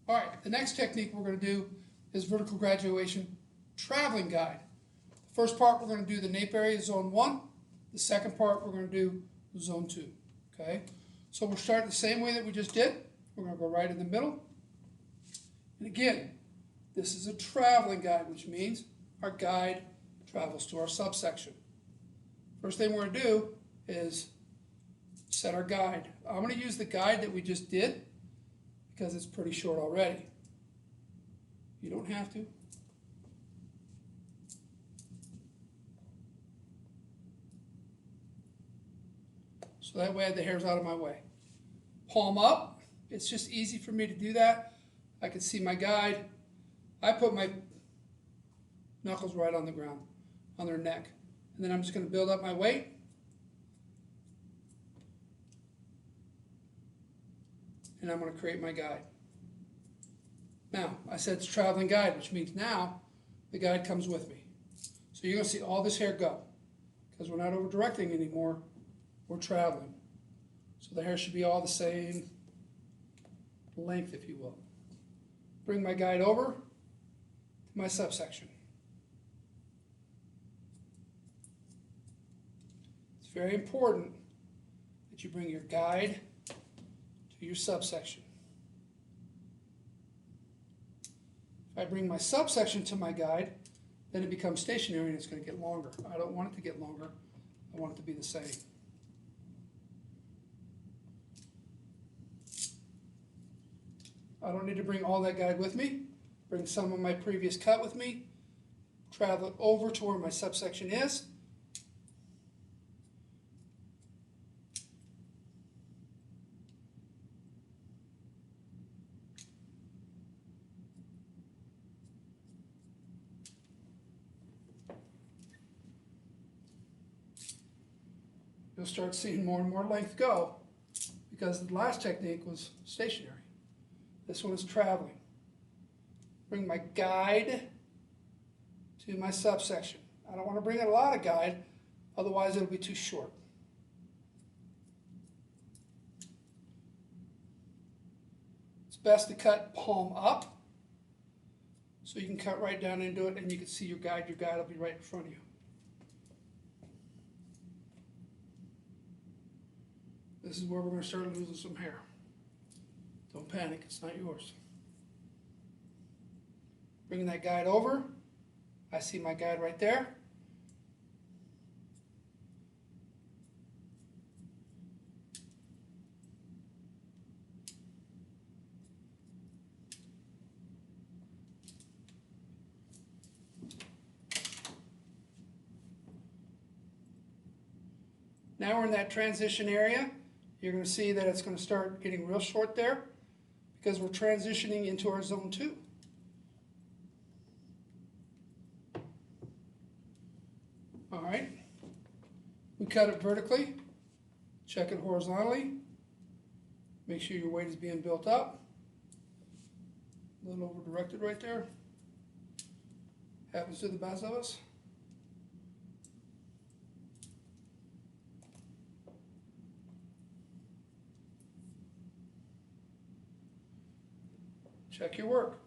All right, the next technique we're going to do is vertical graduation traveling guide. The first part we're going to do the nape area, zone 1. The second part we're going to do zone 2. Okay, so we'll start the same way that we just did. We're going to go right in the middle. And again, this is a traveling guide, which means our guide travels to our subsection. First thing we're going to do is set our guide. I'm going to use the guide that we just did because it's pretty short already. You don't have to. So that way the hair's out of my way. Palm up. It's just easy for me to do that. I can see my guide. I put my knuckles right on the ground, on their neck. And then I'm just going to build up my weight. And I'm going to create my guide. Now, I said it's traveling guide, which means now the guide comes with me. So you're going to see all this hair go. Because we're not over directing anymore, we're traveling. So the hair should be all the same length, if you will. Bring my guide over to my subsection. It's very important that you bring your guide to your subsection. If I bring my subsection to my guide, then it becomes stationary and it's going to get longer. I don't want it to get longer. I want it to be the same. I don't need to bring all that guide with me. Bring some of my previous cut with me. Travel it over to where my subsection is. You'll start seeing more and more length go because the last technique was stationary. This one is traveling. Bring my guide to my subsection. I don't want to bring a lot of guide, otherwise it'll be too short. It's best to cut palm up so you can cut right down into it and you can see your guide. Your guide will be right in front of you. This is where we're going to start losing some hair. Don't panic, it's not yours. Bringing that guide over. I see my guide right there. Now we're in that transition area. You're going to see that it's going to start getting real short there because we're transitioning into our zone 2. All right. We cut it vertically. Check it horizontally. Make sure your weight is being built up. A little over directed right there. Happens to the best of us. Check your work.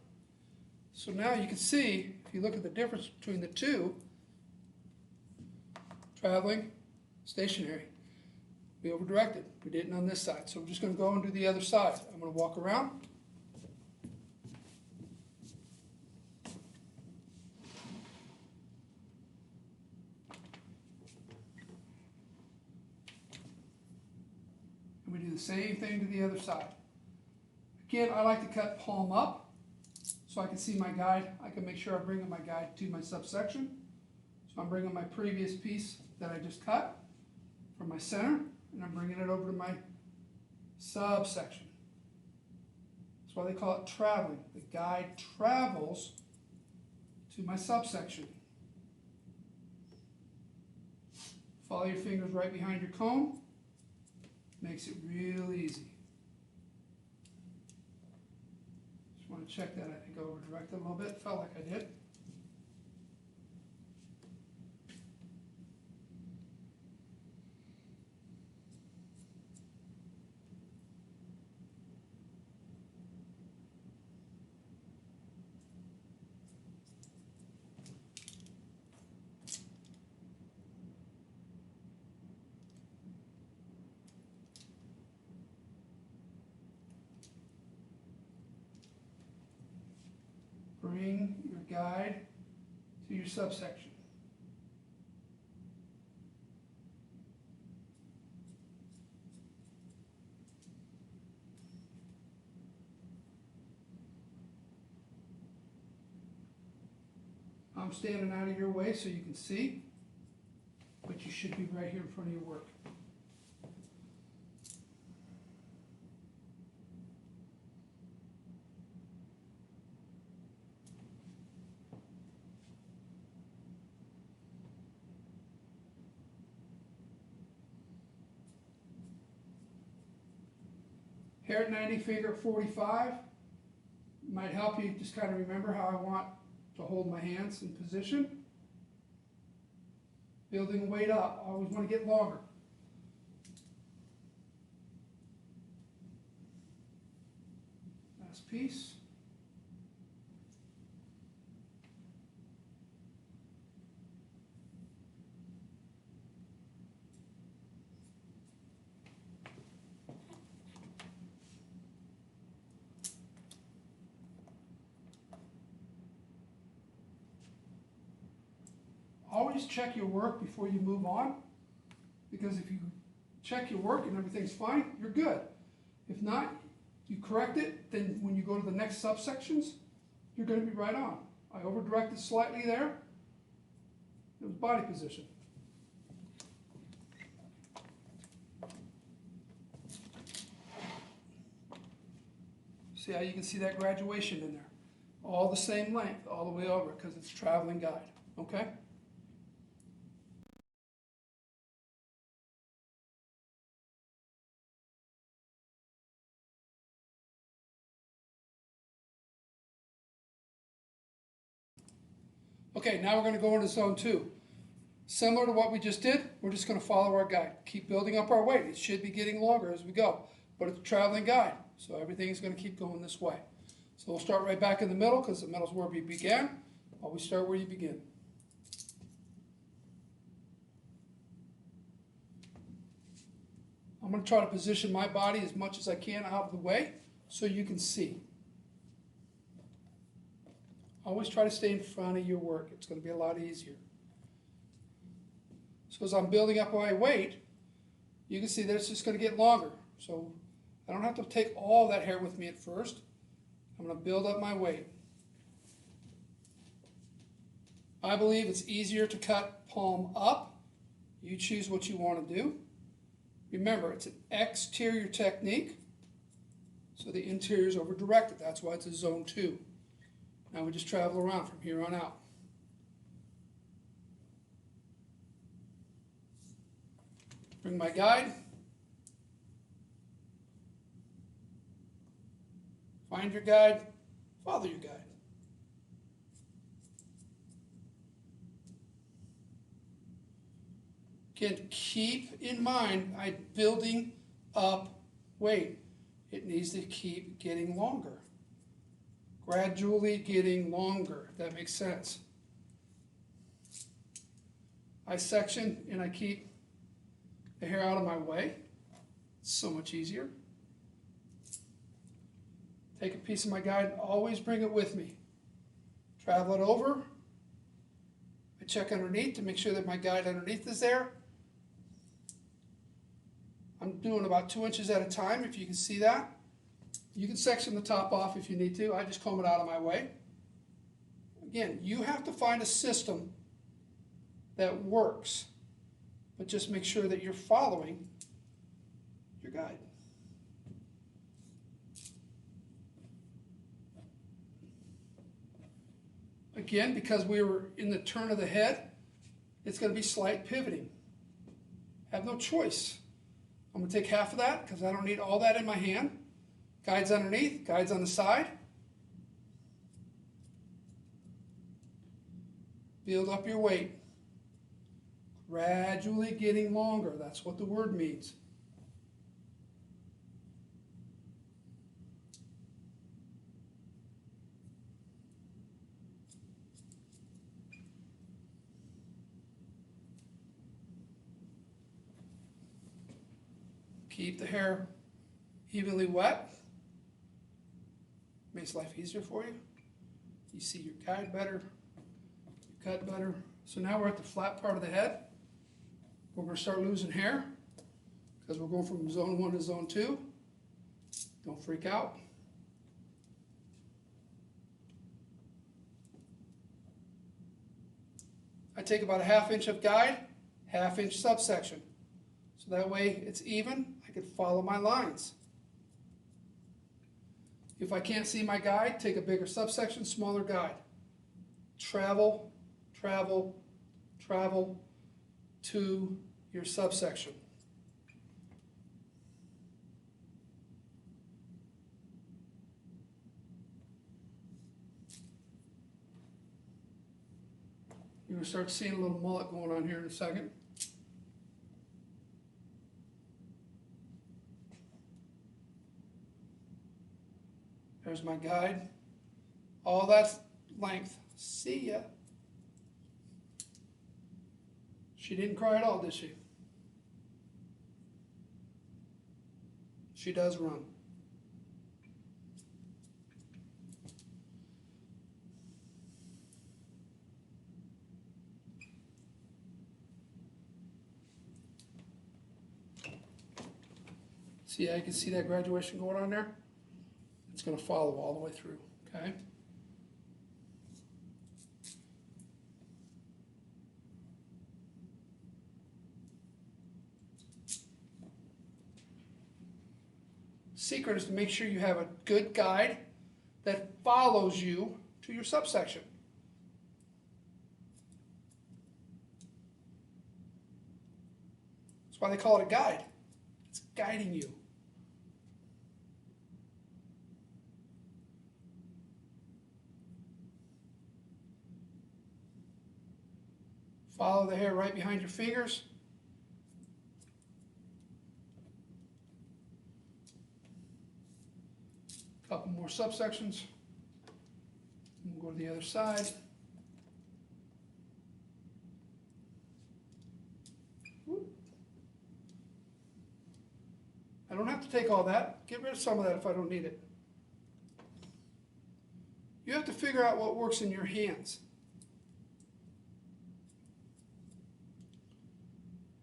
So now you can see, if you look at the difference between the two, traveling, stationary. We over-directed. We didn't on this side. So we're just going to go and do the other side. I'm going to walk around. And we do the same thing to the other side. Again, I like to cut palm up so I can see my guide. I can make sure I'm bringing my guide to my subsection. So I'm bringing my previous piece that I just cut from my center, and I'm bringing it over to my subsection. That's why they call it traveling. The guide travels to my subsection. Follow your fingers right behind your comb. Makes it real easy. Just want to check that. I think I over-directed a little bit. Felt like I did. bring your guide to your subsection. I'm standing out of your way so you can see, but you should be right here in front of your work. Hair at 90, finger at 45. Might help you just kind of remember how I want to hold my hands in position. Building weight up, I always want to get longer. Last piece. Always check your work before you move on, because if you check your work and everything's fine, you're good. If not, you correct it, then when you go to the next subsections, you're going to be right on. I over-directed slightly there. It was body position. See how you can see that graduation in there? All the same length, all the way over, because it's traveling guide, okay? Okay, now we're going to go into zone 2. Similar to what we just did, we're just going to follow our guide. Keep building up our weight. It should be getting longer as we go, but it's a traveling guide, so everything's going to keep going this way. So we'll start right back in the middle, because the middle is where we began. Always start where you begin. I'm going to try to position my body as much as I can out of the way so you can see. Always try to stay in front of your work. It's going to be a lot easier. So as I'm building up my weight, you can see that it's just going to get longer. So I don't have to take all that hair with me at first. I'm going to build up my weight. I believe it's easier to cut palm up. You choose what you want to do. Remember, it's an exterior technique, so the interior is over-directed. That's why it's a zone 2. Now we just travel around from here on out. Bring my guide. Find your guide. Follow your guide. Again, keep in mind, I'm building up weight. It needs to keep getting longer. Gradually getting longer, if that makes sense. I section and I keep the hair out of my way. It's so much easier. Take a piece of my guide, always bring it with me. Travel it over. I check underneath to make sure that my guide underneath is there. I'm doing about 2 inches at a time, if you can see that. You can section the top off if you need to. I just comb it out of my way. Again, you have to find a system that works, but just make sure that you're following your guide. Again, because we were in the turn of the head, it's going to be slight pivoting. Have no choice. I'm going to take half of that because I don't need all that in my hand. Guides underneath, guides on the side. Build up your weight. Gradually getting longer. That's what the word means. Keep the hair evenly wet. Makes life easier for you. You see your guide better, your cut better. So now we're at the flat part of the head. We're going to start losing hair because we're going from zone 1 to zone 2. Don't freak out. I take about a 1/2 inch of guide, 1/2 inch subsection. So that way it's even, I can follow my lines. If I can't see my guide, take a bigger subsection, smaller guide. Travel, travel, travel to your subsection. You're going to start seeing a little mullet going on here in a second. There's my guide. All that's length. See ya. She didn't cry at all, did she? She does run. See how you can see that graduation going on there? It's going to follow all the way through, okay? Secret is to make sure you have a good guide that follows you to your subsection. That's why they call it a guide. It's guiding you. Follow the hair right behind your fingers. Couple more subsections. We'll go to the other side. I don't have to take all that. Get rid of some of that if I don't need it. You have to figure out what works in your hands.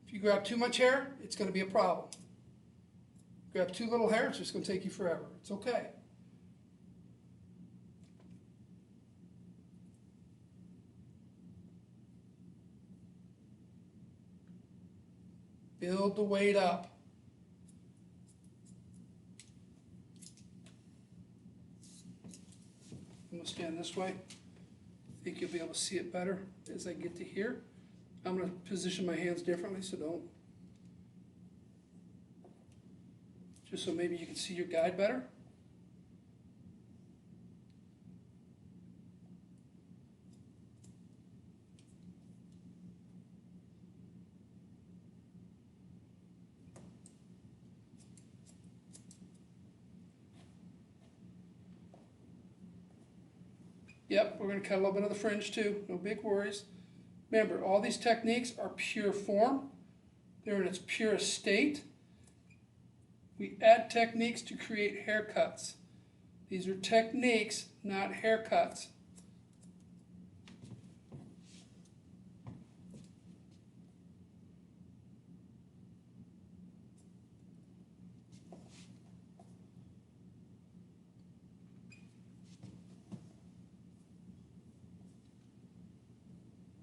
If you grab too much hair, it's going to be a problem. Grab too little hair, it's just going to take you forever. It's okay. Build the weight up. I'm going to stand this way. I think you'll be able to see it better as I get to here. I'm going to position my hands differently, so don't. Just so maybe you can see your guide better. Yep, we're going to cut a little bit of the fringe too, no big worries. Remember, all these techniques are pure form. They're in its purest state. We add techniques to create haircuts. These are techniques, not haircuts.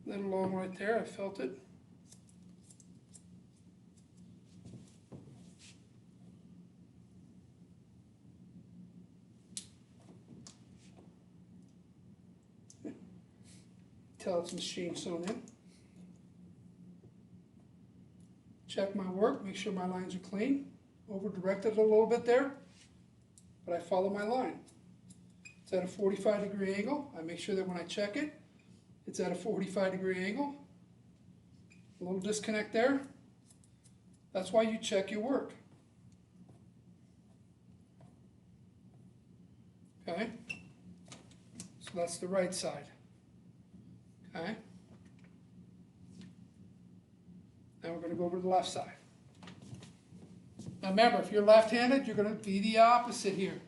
A little long right there, I felt it. Tell it's machine sewn in. Check my work, make sure my lines are clean. Over directed a little bit there, but I follow my line. It's at a 45-degree angle. I make sure that when I check it, it's at a 45-degree angle. A little disconnect there. That's why you check your work. Okay? So that's the right side. Okay? Now we're going to go over to the left side. Now remember, if you're left-handed, you're going to be the opposite here.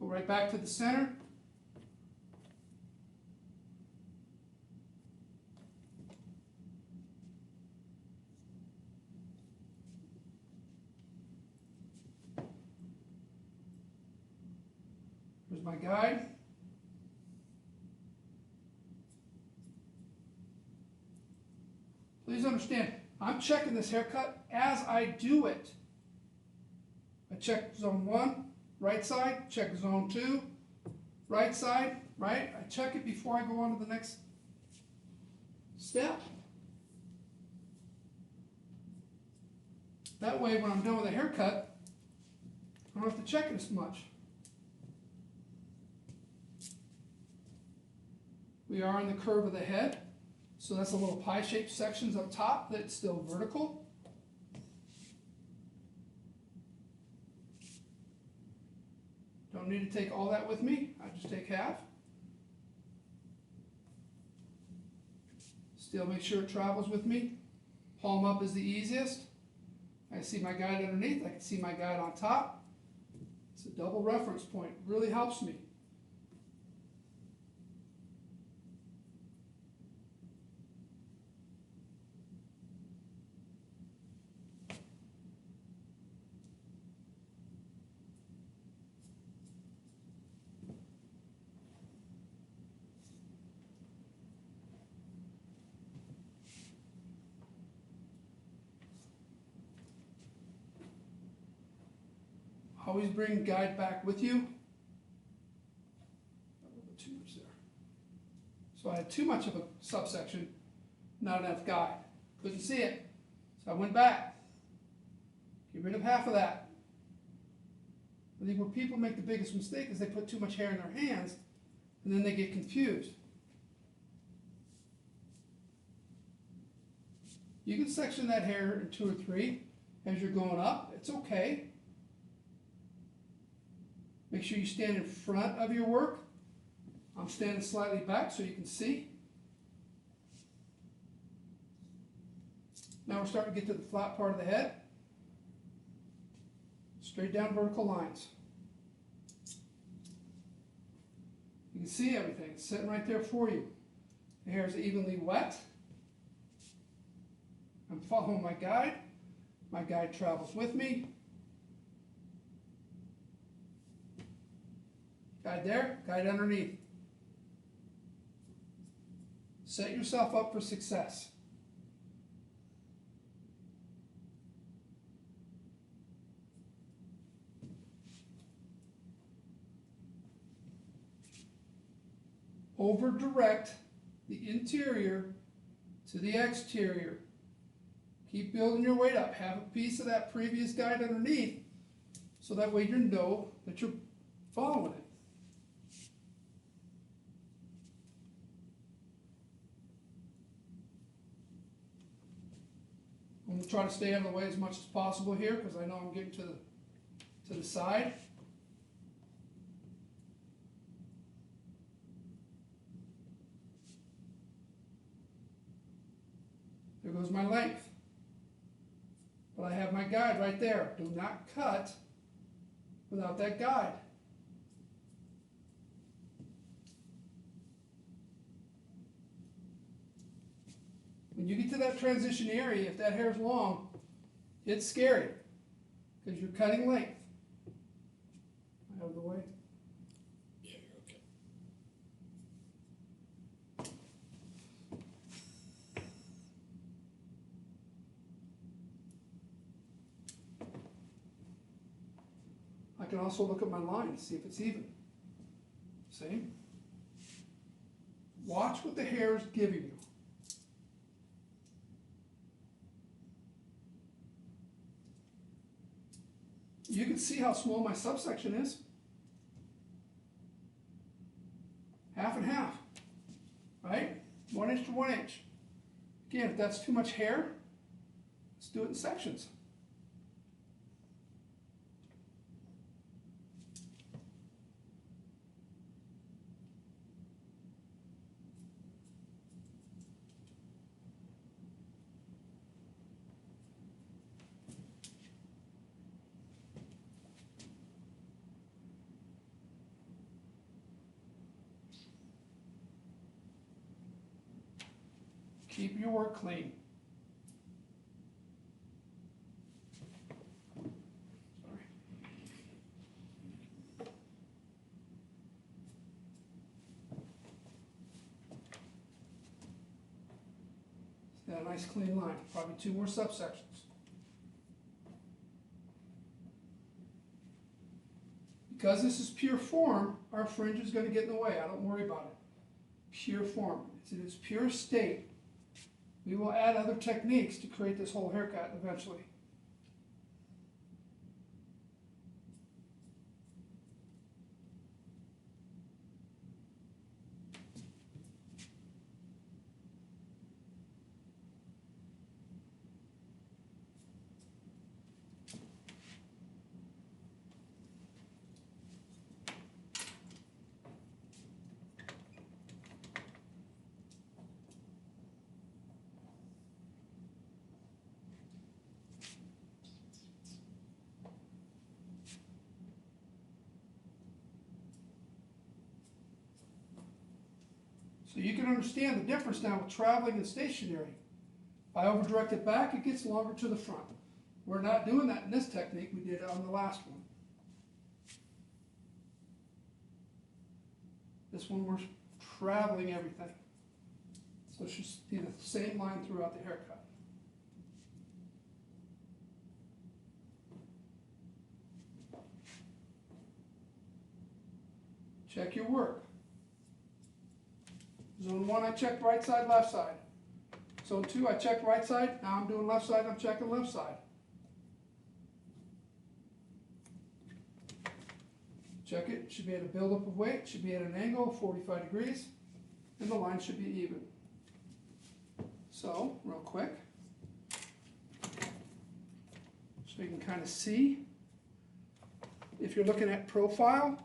Go right back to the center. Here's my guide. Please understand, I'm checking this haircut as I do it. I check zone 1, right side, check zone 2, right side, right? I check it before I go on to the next step. That way, when I'm done with the haircut, I don't have to check it as much. We are in the curve of the head, so that's a little pie-shaped sections up top that's still vertical. Don't need to take all that with me, I just take half. Still make sure it travels with me. Palm up is the easiest. I see my guide underneath, I can see my guide on top. It's a double reference point, really helps me. Always bring guide back with you. The tumors there. So I had too much of a subsection, not enough guide. Couldn't see it. So I went back. Get rid of half of that. I think where people make the biggest mistake is they put too much hair in their hands and then they get confused. You can section that hair in 2 or 3 as you're going up. It's okay. Make sure you stand in front of your work. I'm standing slightly back so you can see. Now we're starting to get to the flat part of the head. Straight down vertical lines. You can see everything. It's sitting right there for you. The hair is evenly wet. I'm following my guide. My guide travels with me. Guide there, guide underneath. Set yourself up for success. Over direct the interior to the exterior. Keep building your weight up. Have a piece of that previous guide underneath so that way you know that you're following it. I'm going to try to stay out of the way as much as possible here because I know I'm getting to the side. There goes my length. But I have my guide right there. Do not cut without that guide. When you get to that transition area, if that hair is long, it's scary because you're cutting length. Out of the way. Yeah, you're okay. I can also look at my line and see if it's even. See? Watch what the hair is giving you. You can see how small my subsection is. Half and half, right? 1 inch to 1 inch. Again, if that's too much hair, let's do it in sections. Keep your work clean. Sorry. Got a nice clean line, probably 2 more subsections. Because this is pure form, our fringe is going to get in the way. I don't worry about it. Pure form. It's in its pure state. We will add other techniques to create this whole haircut eventually. So you can understand the difference now with traveling and stationary. If I overdirect it back, it gets longer to the front. We're not doing that in this technique. We did it on the last one. This one we're traveling everything. So it should be the same line throughout the haircut. Check your work. Zone 1, I checked right side, left side. Zone 2, I checked right side. Now I'm doing left side, I'm checking left side. Check it, should be at a buildup of weight, should be at an angle of 45 degrees, and the line should be even. So, real quick, so you can kind of see, if you're looking at profile,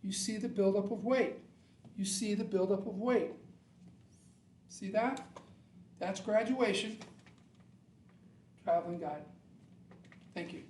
you see the buildup of weight. You see the buildup of weight. See that? That's graduation. Traveling guide. Thank you.